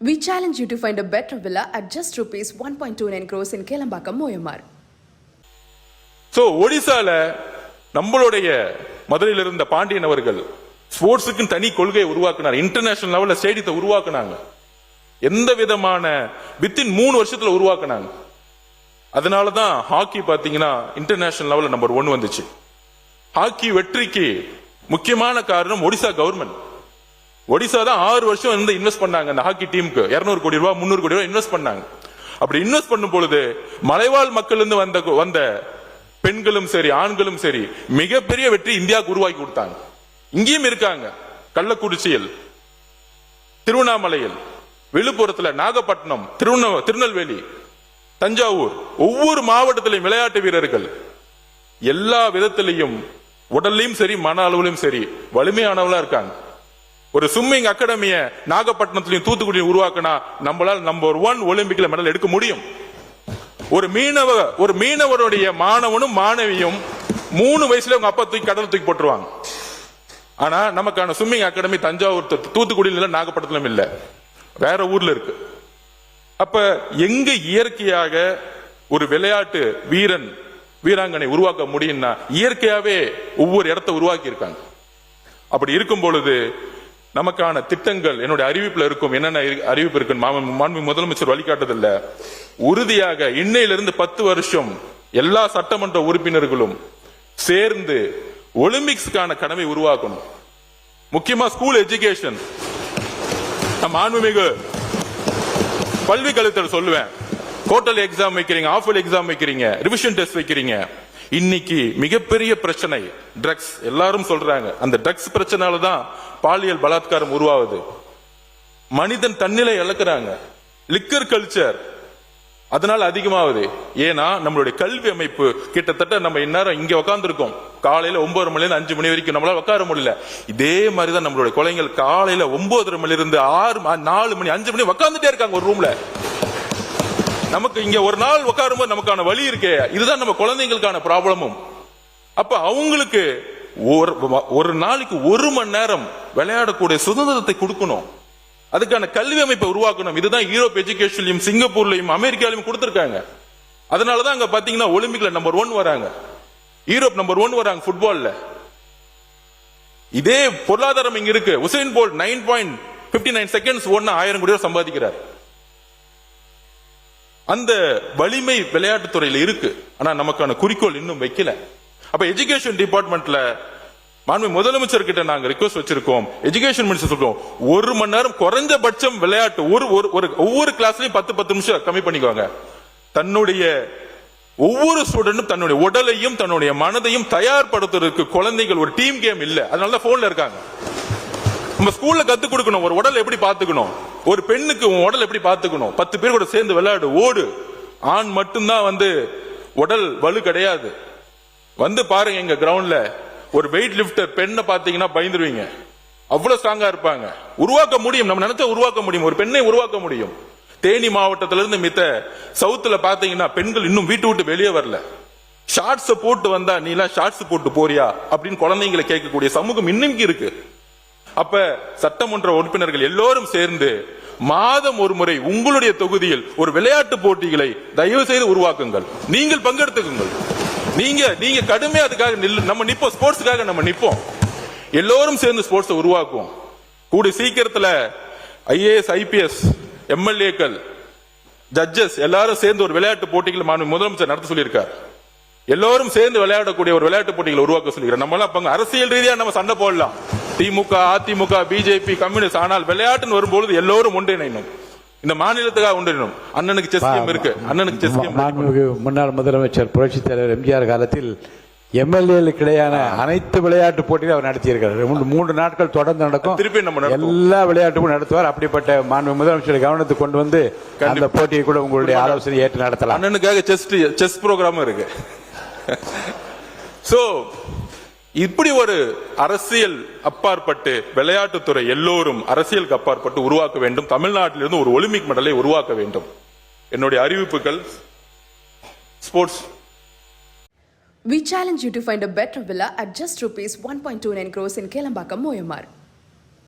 We challenge you to find a better villa at just rupees 1.29 crores in Kelambakam, Moyamar. So, ஒடிசால நம்மளுடைய மதுரையில் இருந்த பாண்டியன் அவர்கள் ஸ்போர்ட்ஸுக்கு தனி கொள்கையை உருவாக்குனார். இன்டர்நேஷனல் லெவல்ல ஸ்டேடியத்தை உருவாக்குனாங்க. எந்த விதமான வித்தின் 3 வருஷத்துல உருவாக்குனாங்க. அதனாலதான் ஹாக்கி பாத்தீங்கன்னா இன்டர்நேஷனல் லெவல்ல நம்பர் 1 வந்துச்சு. ஹாக்கி வெற்றிக்கு முக்கியமான காரணம் ஒடிசா கவர்மெண்ட். ஒடிசா தான் 6 வருஷம் வந்து இன்வெஸ்ட் பண்ணாங்க அந்த ஹாக்கி டீமுக்கு 200 கோடி ரூபாய் 300 கோடி ரூபாய் இன்வெஸ்ட் பண்ணாங்க. அப்படி இன்வெஸ்ட் பண்ணும் பொழுது மலைவாழ் மக்கள் இருந்து வந்த பெண்களும் சரி ஆண்களும் சரி மிகப்பெரிய வெற்றி இந்தியாவுக்கு உருவாக்கி கொடுத்தாங்க. இங்கேயும் இருக்காங்க. கள்ளக்குறிச்சியில், திருவண்ணாமலையில், விழுப்புரத்துல, நாகப்பட்டினம், திருநெல்வேலி, தஞ்சாவூர், ஒவ்வொரு மாவட்டத்திலையும் விளையாட்டு வீரர்கள் எல்லா விதத்திலையும் உடல்லையும் சரி மன அளவிலும் சரி வலிமையானவங்களா இருக்காங்க. ஒரு ஸ்விம்மிங் அகாடமிய நாகப்பட்டினத்திலையும் தூத்துக்குடியும் உருவாக்கினா நம்மளால் நம்பர் 1 ஒலிம்பிக்ல மெடல் எடுக்க முடியும். ஒரு மீனவருடைய மாணவனும் மாணவியும் 3 வயசுல உங்க அப்பா தூக்கி கடல் தூக்கி போட்டுருவாங்க. ஆனா நமக்கான ஸ்விம்மிங் அகாடமி தஞ்சாவூர் தூத்துக்குடியில் இல்ல, நாகப்பட்டினம் இல்ல, வேற ஊர்ல இருக்கு. அப்ப எங்க இயற்கையாக ஒரு விளையாட்டு வீராங்கனை உருவாக்க முடியும்னா இயற்கையாவே ஒவ்வொரு இடத்தை உருவாக்கி இருக்காங்க. அப்படி இருக்கும் பொழுது நமக்கான திட்டங்கள் என்னுடைய அறிவிப்புல இருக்கும். என்னென்ன அறிவிப்பு இருக்கு மாண்பு முதலமைச்சர் வழிகாட்டுதல்ல உறுதியாக இன்னையிலிருந்து 10 வருஷம் எல்லா சட்டமன்ற உறுப்பினர்களும் சேர்ந்து ஒலிம்பிக்ஸ்க்கான கடமை உருவாக்கணும். முக்கியமா ஸ்கூல் எஜுகேஷன். மாண்புமிகு கல்வி கலைஞர் சொல்லுவேன், குவார்டர்லி எக்ஸாம் வைக்கிறீங்க, ஆஃபர்லி எக்ஸாம் வைக்கிறீங்க, ரிவிஷன் டெஸ்ட் வைக்கிறீங்க. இன்னைக்கு மிகப்பெரிய பிரச்சனை ட்ரக்ஸ். எல்லாரும் சொல்றாங்க அந்த ட்ரக்ஸ் பிரச்சனால தான் பாலியல் பலாத்காரம் உருவாகுது. மனிதன் தன்னிலை இழக்கிறாங்க. லிக்கர் கல்ச்சர் அதனால அதிகமாகுது. ஏன்னா நம்மளுடைய கல்வி அமைப்பு கிட்டத்தட்ட நம்ம இந்நேரம் இங்க உட்கார்ந்து இருக்கோம். காலையில 9 மணில இருந்து 5 மணி வரைக்கும் நம்மளால உட்கார முடியல. இதே மாதிரிதான் நம்மளுடைய குழந்தைகள் காலையில 9:30 மணில இருந்து 4 மணி 5 மணி உட்கார்ந்துட்டே இருக்காங்க ஒரு ரூம்ல. நமக்கு இங்க ஒரு நாள் உட்காரும்போது நமக்கான வழி இருக்கே, இதுதான் நம்ம குழந்தைங்களுக்கான ப்ராப்ளமும். அப்ப அவங்களுக்கு ஒரு நாளைக்கு 1 மணி நேரம் விளையாடக்கூடிய சுதந்திரத்தை கொடுக்கணும். அதுக்கான கல்வி அமைப்பை உருவாக்கணும். இதுதான் யூரோப் எஜுகேஷன்லயும் சிங்கப்பூர்லயும் அமெரிக்காலையும் கொடுத்திருக்காங்க. அதனாலதான் அங்க பாத்தீங்கன்னா ஒலிம்பிக்ல நம்பர் 1 வராங்க, யூரோப் நம்பர் 1 வராங்க ஃபுட்பால்ல. இதே பொருளாதாரம் இங்க இருக்கு. உசைன் போல்ட் 9.59 செகண்ட்ஸ் 1000 கோடி ரூபாய் சம்பாதிக்கிறார். அந்த வலிமை விளையாட்டுத்துறையில இருக்கு. ஆனா நமக்கான குறிக்கோள் இன்னும் வைக்கல. அப்ப எஜுகேஷன் டிபார்ட்மெண்ட்ல மாண்பு முதலமைச்சர் கிட்ட நாங்க ரிக்வெஸ்ட் வச்சிருக்கோம். எஜுகேஷன் மினிஸ்டர் சொல்றோம், 1 மணி நேரம் குறைஞ்சபட்சம் விளையாட்டு ஒவ்வொரு கிளாஸ்லயும் 10 நிமிஷம் கம்மி பண்ணிக்குவாங்க. தன்னுடைய ஒவ்வொரு ஸ்டூடெண்டும் தன்னுடைய உடலையும் தன்னுடைய மனதையும் தயார்படுத்துறதுக்கு குழந்தைகள் ஒரு டீம் கேம் இல்ல. அதனாலதான் போன்ல இருக்காங்க. நம்ம ஸ்கூல்ல கத்து கொடுக்கணும் ஒரு உடல் எப்படி பாத்துக்கணும், ஒரு பெண்ணுக்கு உன் உடல் எப்படி பாத்துக்கணும், 10 பேர் கூட சேர்ந்து விளையாடு, ஓடு. ஆண் மட்டும்தான் வந்து உடல் வலு கிடையாது. வந்து பாருங்க எங்க கிரவுண்ட்ல ஒரு வெயிட் லிப்டர் பெண்ணை பாத்தீங்கன்னா பயந்துருவீங்க. அவ்வளவு ஸ்ட்ராங்கா இருப்பாங்க. உருவாக்க முடியும், நம்ம நினைச்சா உருவாக்க முடியும், ஒரு பெண்ணை உருவாக்க முடியும். தேனி மாவட்டத்திலிருந்து மித்த சவுத்துல பாத்தீங்கன்னா பெண்கள் இன்னும் வீட்டு விட்டு வெளியே வரல. ஷார்ட்ஸ் போட்டு வந்தா நீ எல்லாம் ஷார்ட்ஸ் போட்டு போறியா அப்படின்னு குழந்தைங்களை கேட்கக்கூடிய சமூகம் இன்னும் இருக்கு. அப்ப சட்டமன்ற உறுப்பினர்கள் எல்லோரும் சேர்ந்து மாதம் ஒரு முறை உங்களுடைய தொகுதியில் ஒரு விளையாட்டு போட்டிகளை தயவு செய்து உருவாக்குங்கள். நீங்கள் பங்கெடுத்துக்குங்கள். நீங்க கடுமையா அதுக்காக நம்ம நிப்போம். ஸ்போர்ட்ஸுக்காக நம்ம நிப்போம். எல்லோரும் சேர்ந்து ஸ்போர்ட்ஸ் உருவாக்குவோம். கூடி சீக்கிரத்துல IAS IPS MLAக்கள் ஜட்ஜஸ் எல்லாரும் சேர்ந்து ஒரு விளையாட்டு போட்டிகள் முதலமைச்சர் நடத்த சொல்லியிருக்கார். எல்லோரும் சேர்ந்து விளையாடக்கூடிய ஒரு விளையாட்டு போட்டிகளை உருவாக்க சொல்லிக்கிறோம். நம்ம அரசியல் ரீதியா நம்ம சண்டை போடலாம், திமுக அதிமுக பிஜேபி கம்யூனிஸ்ட். ஆனால் விளையாட்டுன்னு வரும்போது எல்லோரும் ஒன்றிணைணும். இந்த மாநிலத்துக்காக ஒன்றிணைணும். அண்ணனுக்கு செஸ் கேம் இருக்கு. அண்ணனுக்கு செஸ் கேம். முன்னாள் முதலமைச்சர் புரட்சித் தலைவர் எம்ஜிஆர் காலத்தில் MLAக்களுக்கு இடையான அனைத்து விளையாட்டு போட்டியும் அவர் நடத்தியிருக்கிறார். 3 நாட்கள் தொடர்ந்து நடக்கும். திருப்பி நம்ம எல்லா விளையாட்டுக்கும் நடத்துவார். அப்படிப்பட்ட மாண்பு முதலமைச்சர் கவனத்துக்கு கொண்டு வந்து அந்த போட்டியை கூட உங்களுடைய ஆலோசனை ஏற்று நடத்தலாம். அண்ணனுக்காக செஸ் ப்ரோக்ராமும் இருக்கு. சோ இப்படி ஒரு அரசியல் அப்பாற்பட்டு விளையாட்டுத்துறை எல்லோரும் அரசியலுக்கு அப்பாற்பட்டு உருவாக்க வேண்டும். தமிழ்நாட்டிலிருந்து ஒரு ஒலிம்பிக் மெடலை உருவாக்க வேண்டும். என்னுடைய அறிவிப்புகள் sports. We challenge you to find a better villa at just rupees 1.29 crores in Kelambakam, Moyamar.